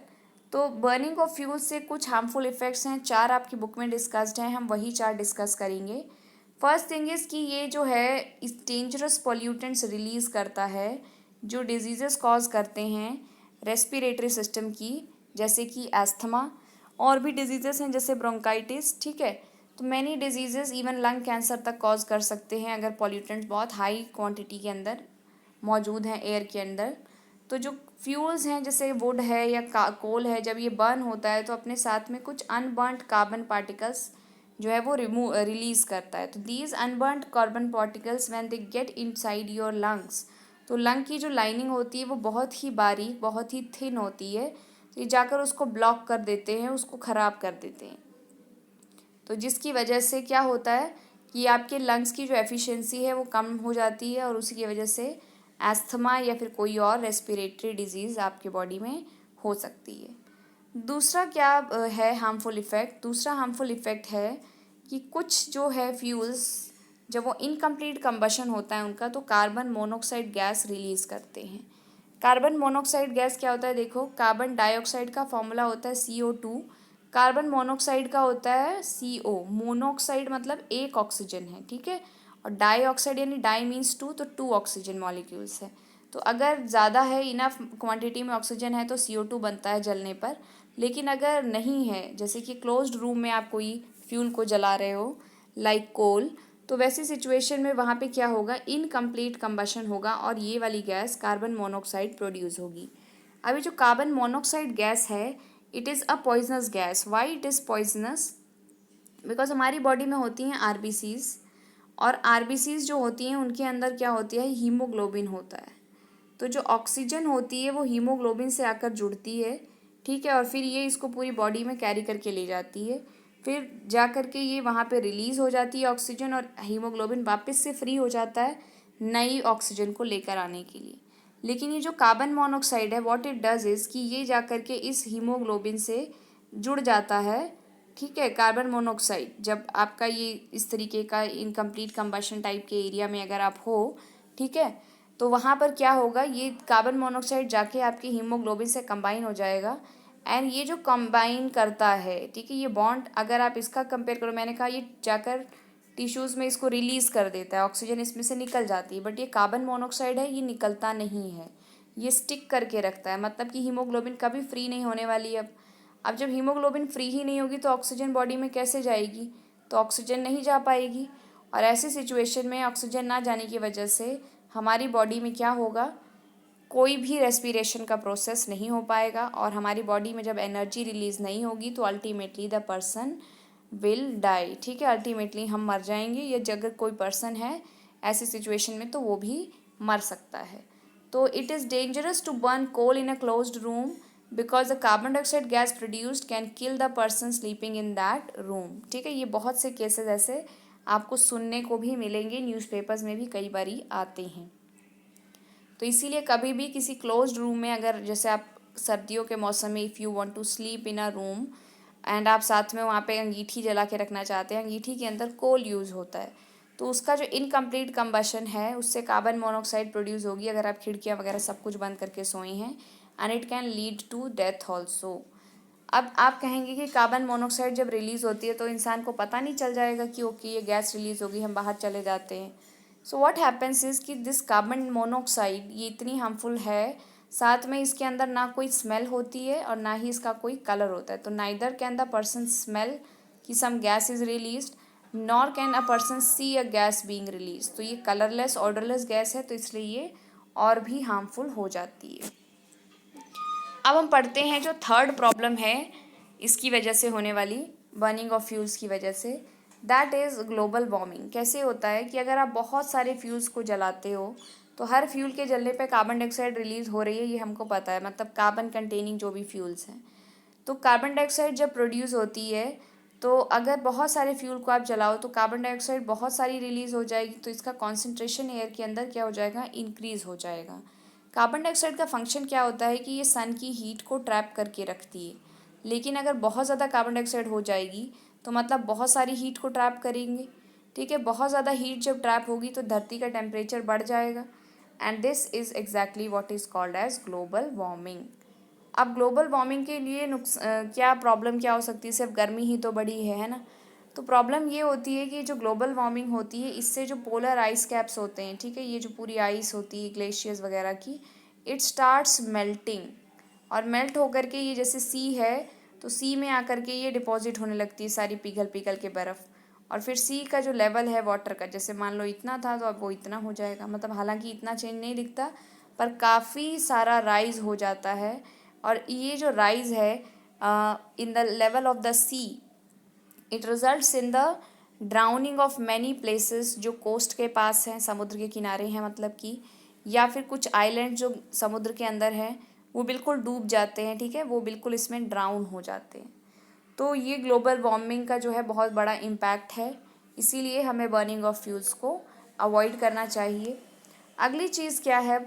A: तो बर्निंग ऑफ फ्यूल्स से कुछ हार्मफुल इफ़ेक्ट्स हैं, 4 आपकी बुक में डिस्कस्ड हैं, हम वही 4 डिस्कस करेंगे. फर्स्ट थिंग इज़ कि ये जो है इस डेंजरस पॉल्यूटेंट्स रिलीज़ करता है जो डिजीज़ेस कॉज करते हैं रेस्पिरेटरी सिस्टम की, जैसे कि एस्थमा. और भी डिजीज़ेस हैं जैसे ब्रोंकाइटिस. ठीक है. तो many diseases even lung cancer तक कॉज कर सकते हैं अगर पॉल्यूटेंट्स बहुत हाई क्वांटिटी के अंदर मौजूद हैं एयर के अंदर. तो जो फ्यूल्स हैं जैसे वुड है या कोल है, जब ये बर्न होता है तो अपने साथ में कुछ अनबर्नड कार्बन पार्टिकल्स जो है वो रिलीज़ करता है. तो these unburned carbon particles when they get inside your lungs, तो लंग की जो लाइनिंग होती है वो बहुत ही बारीक बहुत ही थिन होती है. तो ये जाकर उसको ब्लॉक कर देते हैं, उसको ख़राब कर देते हैं. तो जिसकी वजह से क्या होता है कि आपके लंग्स की जो एफिशिएंसी है वो कम हो जाती है और उसी की वजह से एस्थमा या फिर कोई और रेस्पिरेटरी डिजीज़ आपके बॉडी में हो सकती है. दूसरा क्या है हार्मफुल इफ़ेक्ट. दूसरा हार्मफुल इफ़ेक्ट है कि कुछ जो है फ्यूल्स जब वो इनकम्प्लीट कंबशन होता है उनका, तो कार्बन मोनोऑक्साइड गैस रिलीज़ करते हैं. कार्बन मोनोऑक्साइड गैस क्या होता है, देखो कार्बन डाइऑक्साइड का फॉर्मूला होता है CO2, कार्बन मोनोऑक्साइड का होता है CO. मोनोऑक्साइड मतलब एक ऑक्सीजन है. ठीक है. और डाइऑक्साइड यानी डाई मीन्स 2, तो 2 ऑक्सीजन मॉलिक्यूल्स है. तो अगर ज़्यादा है इनफ क्वांटिटी में ऑक्सीजन है तो CO2 बनता है जलने पर. लेकिन अगर नहीं है, जैसे कि क्लोज्ड रूम में आप कोई फ्यूल को जला रहे हो लाइक कोल, तो वैसी सिचुएशन में वहाँ पे क्या होगा, इनकम्प्लीट कंबशन होगा और ये वाली गैस कार्बन मोनोऑक्साइड प्रोड्यूस होगी. अभी जो कार्बन मोनोऑक्साइड गैस है it is a poisonous gas. Why it is poisonous, because हमारी बॉडी में होती हैं आरबीसीज, और आरबीसीज जो होती हैं उनके अंदर क्या होती है, हीमोग्लोबिन होता है. तो जो ऑक्सीजन होती है वो हीमोग्लोबिन से आकर जुड़ती है. ठीक है. और फिर ये इसको पूरी बॉडी में कैरी करके ले जाती है. फिर जा कर के ये वहाँ पे रिलीज़ हो जाती है ऑक्सीजन और हीमोग्लोबिन वापस से फ्री हो जाता है नई ऑक्सीजन को लेकर आने के लिए। लेकिन ये जो कार्बन मोनोऑक्साइड है, व्हाट इट डज इज़ कि ये जा कर के इस हीमोग्लोबिन से जुड़ जाता है। ठीक है, कार्बन मोनोऑक्साइड जब आपका ये इस तरीके का इनकम्प्लीट कंबशन टाइप के एरिया में अगर आप हो, ठीक है, तो वहाँ पर क्या होगा, ये कार्बन मोनोऑक्साइड जाके आपके हीमोग्लोबिन से कंबाइन हो जाएगा। एंड ये जो कंबाइन करता है, ठीक है, ये बॉन्ड अगर आप इसका कंपेयर करो, मैंने कहा ये जाकर टिश्यूज़ में इसको रिलीज़ कर देता है, ऑक्सीजन इसमें से निकल जाती है, बट ये कार्बन मोनोऑक्साइड है, ये निकलता नहीं है, ये स्टिक करके रखता है। मतलब कि हीमोग्लोबिन कभी फ्री नहीं होने वाली है। अब जब हीमोग्लोबिन फ्री ही नहीं होगी तो ऑक्सीजन बॉडी में कैसे जाएगी, तो ऑक्सीजन नहीं जा पाएगी। और ऐसी सिचुएशन में ऑक्सीजन ना जाने की वजह से हमारी बॉडी में क्या होगा, कोई भी रेस्पिरेशन का प्रोसेस नहीं हो पाएगा। और हमारी बॉडी में जब एनर्जी रिलीज़ नहीं होगी तो ultimately the person will die. ठीक है, अल्टीमेटली हम मर जाएंगे। या अगर कोई पर्सन है ऐसी सिचुएशन में तो वो भी मर सकता है। तो it is dangerous to burn coal in a closed room because the carbon dioxide gas produced can kill the person sleeping in that room. ठीक है, ये बहुत से केसेस ऐसे आपको सुनने को भी मिलेंगे, न्यूज़पेपर्स में भी कई बारी आते हैं। तो इसीलिए कभी भी किसी क्लोज्ड रूम में, अगर जैसे आप सर्दियों के मौसम में if you want to sleep in a room and आप साथ में वहाँ पे अंगीठी जला के रखना चाहते हैं, अंगीठी के अंदर कोल यूज़ होता है, तो उसका जो इनकम्प्लीट कंबशन है उससे कार्बन मोनोऑक्साइड प्रोड्यूस होगी अगर आप खिड़कियाँ वगैरह सब कुछ बंद करके सोए हैं, and it can lead to death also. अब आप कहेंगे कि कार्बन मोनोऑक्साइड जब रिलीज़ होती है तो इंसान को पता नहीं चल जाएगा कि ओके ये गैस रिलीज़ होगी, हम बाहर चले जाते हैं। सो व्हाट हैपेंस इज़ कि दिस कार्बन मोनोऑक्साइड ये इतनी हार्मफुल है, साथ में इसके अंदर ना कोई स्मेल होती है और ना ही इसका कोई कलर होता है। तो neither can the person smell कि some gas is released, nor can a person see a gas being release. तो ये कलरलेस ऑडरलेस गैस है, तो इसलिए ये और भी हार्मफुल हो जाती है। अब हम पढ़ते हैं जो थर्ड प्रॉब्लम है इसकी वजह से होने वाली, बर्निंग ऑफ फ्यूल्स की वजह से, दैट इज़ ग्लोबल वार्मिंग। कैसे होता है कि अगर आप बहुत सारे फ्यूल्स को जलाते हो तो हर फ्यूल के जलने पे कार्बन डाइऑक्साइड रिलीज़ हो रही है, ये हमको पता है, मतलब कार्बन कंटेनिंग जो भी फ्यूल्स हैं। तो कार्बन डाइऑक्साइड जब प्रोड्यूस होती है तो अगर बहुत सारे फ्यूल को आप जलाओ तो कार्बन डाइऑक्साइड बहुत सारी रिलीज़ हो जाएगी, तो इसका कॉन्सेंट्रेशन एयर के अंदर क्या हो जाएगा, इंक्रीज़ हो जाएगा। कार्बन डाइऑक्साइड का फंक्शन क्या होता है कि ये सन की हीट को ट्रैप करके रखती है, लेकिन अगर बहुत ज़्यादा कार्बन डाइऑक्साइड हो जाएगी तो मतलब बहुत सारी हीट को ट्रैप करेंगे। ठीक है, बहुत ज़्यादा हीट जब ट्रैप होगी तो धरती का टेम्परेचर बढ़ जाएगा, and this is exactly what is called as global warming. अब ग्लोबल वार्मिंग के लिए क्या प्रॉब्लम क्या हो सकती है, सिर्फ गर्मी ही तो बढ़ी है ना। तो प्रॉब्लम ये होती है कि जो ग्लोबल वार्मिंग होती है इससे जो पोलर आइस कैप्स होते हैं, ठीक है, ये जो पूरी आइस होती है ग्लेशियर्स वगैरह की, इट स्टार्ट्स मेल्टिंग। और मेल्ट होकर के ये जैसे सी है तो सी में आकर के ये डिपॉजिट होने लगती है सारी पिघल पिघल के बर्फ़। और फिर सी का जो लेवल है वाटर का, जैसे मान लो इतना था तो अब वो इतना हो जाएगा, मतलब हालांकि इतना चेंज नहीं दिखता पर काफ़ी सारा राइज हो जाता है। और ये जो राइज है in the level of the sea, it results in the drowning of many places जो कोस्ट के पास हैं, समुद्र के किनारे हैं मतलब कि, या फिर कुछ आइलैंड जो समुद्र के अंदर हैं वो बिल्कुल डूब जाते हैं। ठीक है, वो बिल्कुल इसमें ड्राउन हो जाते हैं। तो ये ग्लोबल वार्मिंग का जो है बहुत बड़ा इम्पैक्ट है, इसीलिए हमें बर्निंग ऑफ फ्यूल्स को अवॉइड करना चाहिए। अगली चीज़ क्या है,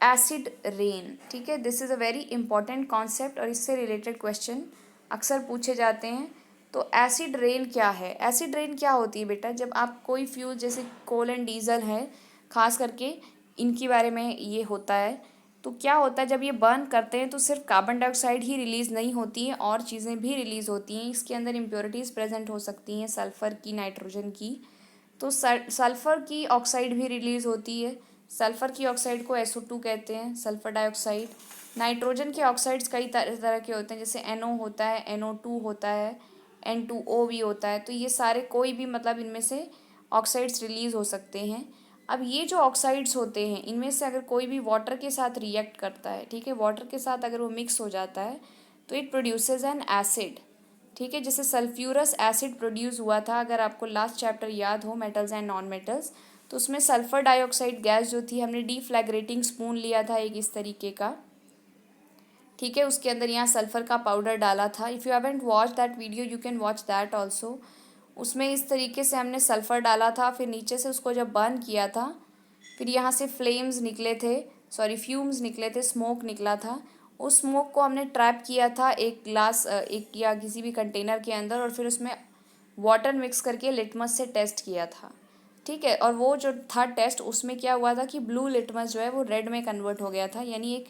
A: एसिड रेन। ठीक है, this is a very important concept और इससे रिलेटेड क्वेश्चन अक्सर पूछे जाते हैं। तो एसिड रेन क्या है, एसिड रेन क्या होती है बेटा, जब आप कोई फ्यूल जैसे कोल एंड डीजल है खास करके इनके बारे में ये होता है, तो क्या होता है जब ये बर्न करते हैं तो सिर्फ कार्बन डाइऑक्साइड ही रिलीज़ नहीं होती हैं, और चीज़ें भी रिलीज़ होती हैं। इसके अंदर इम्प्योरिटीज़ प्रेजेंट हो सकती हैं, सल्फ़र की, नाइट्रोजन की। तो सल्फ़र की ऑक्साइड भी रिलीज़ होती है, सल्फ़र की ऑक्साइड को SO2 कहते हैं, सल्फ़र डाइऑक्साइड। नाइट्रोजन के ऑक्साइड्स कई तरह तरह के होते हैं, जैसे NO होता है, NO2 होता है, N2O भी होता है। तो ये सारे कोई भी मतलब इनमें से ऑक्साइड्स रिलीज़ हो सकते हैं। अब ये जो ऑक्साइड्स होते हैं इनमें से अगर कोई भी वाटर के साथ रिएक्ट करता है, ठीक है, वाटर के साथ अगर वो मिक्स हो जाता है तो इट प्रोड्यूसेस एन एसिड। ठीक है, जैसे सल्फ्यूरस एसिड प्रोड्यूस हुआ था, अगर आपको लास्ट चैप्टर याद हो मेटल्स एंड नॉन मेटल्स, तो उसमें सल्फर डाइऑक्साइड गैस जो थी, हमने डीफ्लैग्रेटिंग स्पून लिया था एक इस तरीके का, ठीक है। उसके अंदर यहाँ सल्फ़र का पाउडर डाला था। If you haven't watch that video you can watch that also. उसमें इस तरीके से हमने सल्फ़र डाला था, फिर नीचे से उसको जब बर्न किया था, फिर यहाँ से फ्लेम्स निकले थे, सॉरी फ्यूम्स निकले थे, स्मोक निकला था। उस स्मोक को हमने ट्रैप किया था एक ग्लास एक या किसी भी कंटेनर के अंदर, और फिर उसमें वाटर मिक्स करके लिटमस से टेस्ट किया था। ठीक है। और वो जो था टेस्ट, उसमें क्या हुआ था कि ब्लू लिटमस जो है वो रेड में कन्वर्ट हो गया था, यानी एक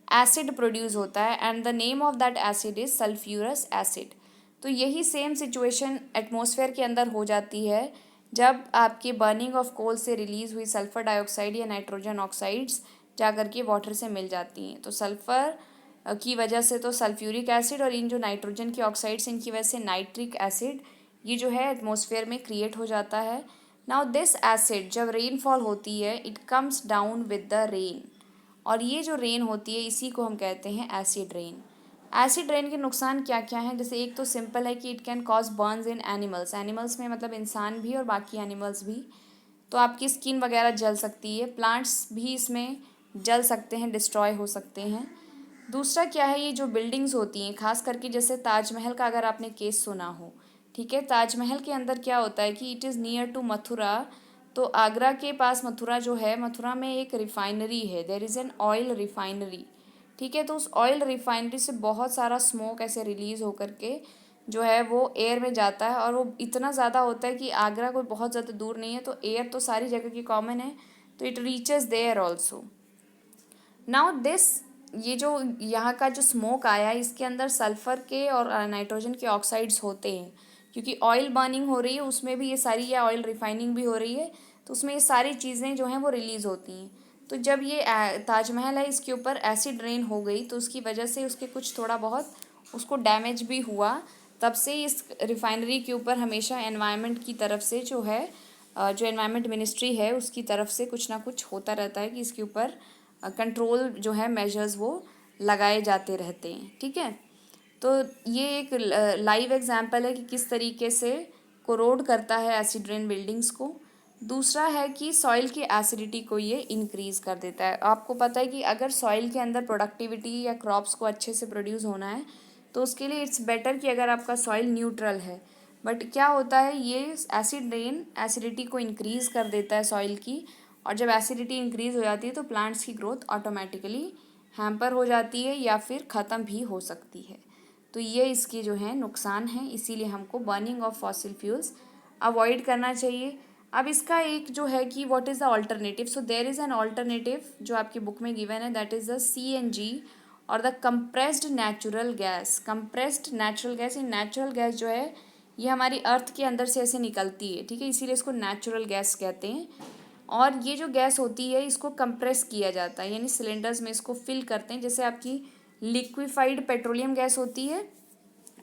A: एसिड प्रोड्यूस होता है, and the name of that acid is sulphurous acid. तो यही सेम सिचुएशन एटमॉस्फेयर के अंदर हो जाती है जब आपके बर्निंग ऑफ कोल से रिलीज़ हुई सल्फ़र डाइऑक्साइड या नाइट्रोजन ऑक्साइड्स जा कर के वाटर से मिल जाती हैं। तो सल्फ़र की वजह से तो सल्फ्यूरिक एसिड, और इन जो नाइट्रोजन की ऑक्साइड्स इनकी वजह से नाइट्रिक एसिड, ये जो है एटमॉस्फेयर में क्रिएट हो जाता है। नाउ दिस एसिड जब रेनफॉल होती है it comes down with the rain, और ये जो रेन होती है इसी को हम कहते हैं एसिड रेन। एसिड रेन के नुकसान क्या क्या हैं? जैसे एक तो सिंपल है कि it can cause Burns in animals, animals में मतलब इंसान भी और बाकी एनिमल्स भी। तो आपकी स्किन वगैरह जल सकती है, प्लांट्स भी इसमें जल सकते हैं, डिस्ट्रॉय हो सकते हैं। दूसरा क्या है, ये जो बिल्डिंग्स होती हैं, खास करके जैसे ताजमहल का अगर आपने केस सुना हो, ठीक है। ताजमहल के अंदर क्या होता है कि it is near to Mathura. तो आगरा के पास मथुरा जो है, मथुरा में एक रिफाइनरी है, there is an oil refinery. ठीक है। तो उस ऑयल रिफाइनरी से बहुत सारा स्मोक ऐसे रिलीज़ होकर के जो है वो एयर में जाता है, और वो इतना ज़्यादा होता है कि आगरा कोई बहुत ज़्यादा दूर नहीं है, तो एयर तो सारी जगह की कॉमन है, तो it reaches there also. Now this, ये जो यहाँ का जो स्मोक आया है इसके अंदर सल्फ़र के और नाइट्रोजन के ऑक्साइड्स होते हैं, क्योंकि ऑयल बर्निंग हो रही है उसमें भी ये सारी, या ऑयल रिफाइनिंग भी हो रही है, तो उसमें ये सारी चीज़ें जो हैं वो रिलीज़ होती हैं। तो जब ये ताजमहल है इसके ऊपर एसिड रेन हो गई, तो उसकी वजह से उसके कुछ थोड़ा बहुत उसको डैमेज भी हुआ। तब से इस रिफाइनरी के ऊपर हमेशा एनवायरनमेंट की तरफ से जो है जो एनवायरनमेंट मिनिस्ट्री है उसकी तरफ से कुछ ना कुछ होता रहता है कि इसके ऊपर कंट्रोल जो है मेजर्स वो लगाए जाते रहते हैं। ठीक है। तो ये एक लाइव एग्जांपल है कि किस तरीके से कोरोड करता है एसिड रेन बिल्डिंग्स को। दूसरा है कि सॉइल की एसिडिटी को ये इंक्रीज़ कर देता है। आपको पता है कि अगर सॉइल के अंदर प्रोडक्टिविटी या क्रॉप्स को अच्छे से प्रोड्यूस होना है तो उसके लिए इट्स बेटर कि अगर आपका सॉइल न्यूट्रल है। बट क्या होता है, ये एसिड रेन एसिडिटी को इंक्रीज़ कर देता है सॉइल की, और जब एसिडिटी इंक्रीज़ हो जाती है तो प्लांट्स की ग्रोथ ऑटोमेटिकली हैम्पर हो जाती है या फिर ख़त्म भी हो सकती है। तो ये इसके जो हैं नुकसान हैं, इसीलिए हमको burning of fossil fuels avoid करना चाहिए। अब इसका एक जो है कि what is the alternative, so there is an alternative जो आपकी बुक में गिवन है, दैट इज़ द CNG और the compressed natural gas. Compressed natural gas, ये नेचुरल गैस जो है ये हमारी अर्थ के अंदर से ऐसे निकलती है, ठीक है, इसीलिए इसको नेचुरल गैस कहते हैं। और ये जो गैस होती है इसको कंप्रेस किया जाता है, यानी सिलेंडर्स में इसको फिल करते हैं। जैसे आपकी लिक्विफाइड पेट्रोलियम गैस होती है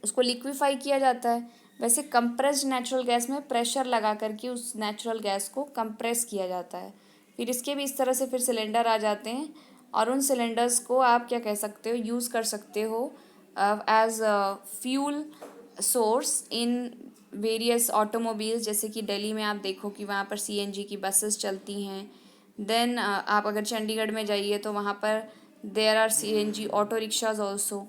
A: उसको लिक्विफाई किया जाता है, वैसे कंप्रेस्ड नेचुरल गैस में प्रेशर लगा करके उस नेचुरल गैस को कंप्रेस किया जाता है। फिर इसके भी इस तरह से फिर सिलेंडर आ जाते हैं, और उन सिलेंडर्स को आप क्या कह सकते हो, यूज़ कर सकते हो as fuel source in various automobiles. जैसे कि दिल्ली में आप देखो कि वहाँ पर CNG की बसेस चलती हैं। देन आप अगर चंडीगढ़ में जाइए तो वहाँ पर there are CNG auto rickshaws also.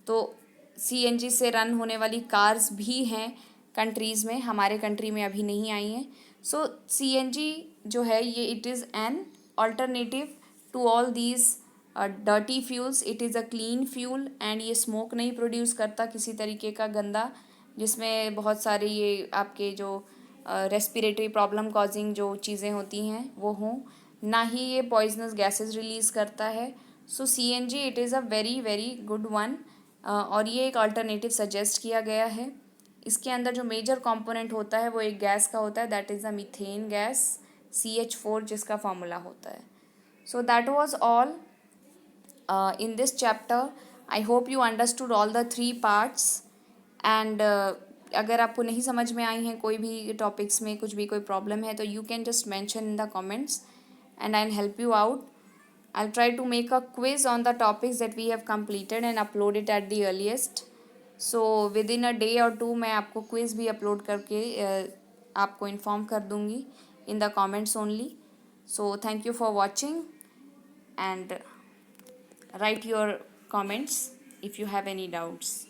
A: तो CNG से रन होने वाली कार्स भी हैं कंट्रीज़ में, हमारे कंट्री में अभी नहीं आई हैं। सो CNG जो है ये it is an alternative to all these dirty fuels. It is a clean fuel and ये स्मोक नहीं प्रोड्यूस करता किसी तरीके का गंदा, जिसमें बहुत सारे ये आपके जो रेस्पिरेटरी प्रॉब्लम कॉजिंग जो चीज़ें होती हैं वो हों, ना ही ये पॉइजनस गैसेस रिलीज़ करता है। सो CNG it is a very very good one, और ये एक अल्टरनेटिव सजेस्ट किया गया है। इसके अंदर जो मेजर कंपोनेंट होता है वो एक गैस का होता है, that is the methane gas, CH4 जिसका फॉर्मूला होता है। So that was all in this chapter. I hope you understood all the three parts, and अगर आपको नहीं समझ में आई हैं कोई भी टॉपिक्स में कुछ भी कोई प्रॉब्लम है तो you can just mention in the comments and I'll help you out. I'll try to make a quiz on the topics that we have completed and upload it at the earliest. So within a day or two मैं आपको quiz भी upload करके आपको inform कर दूँगी in the comments only. So thank you for watching and write your comments. if you have any doubts.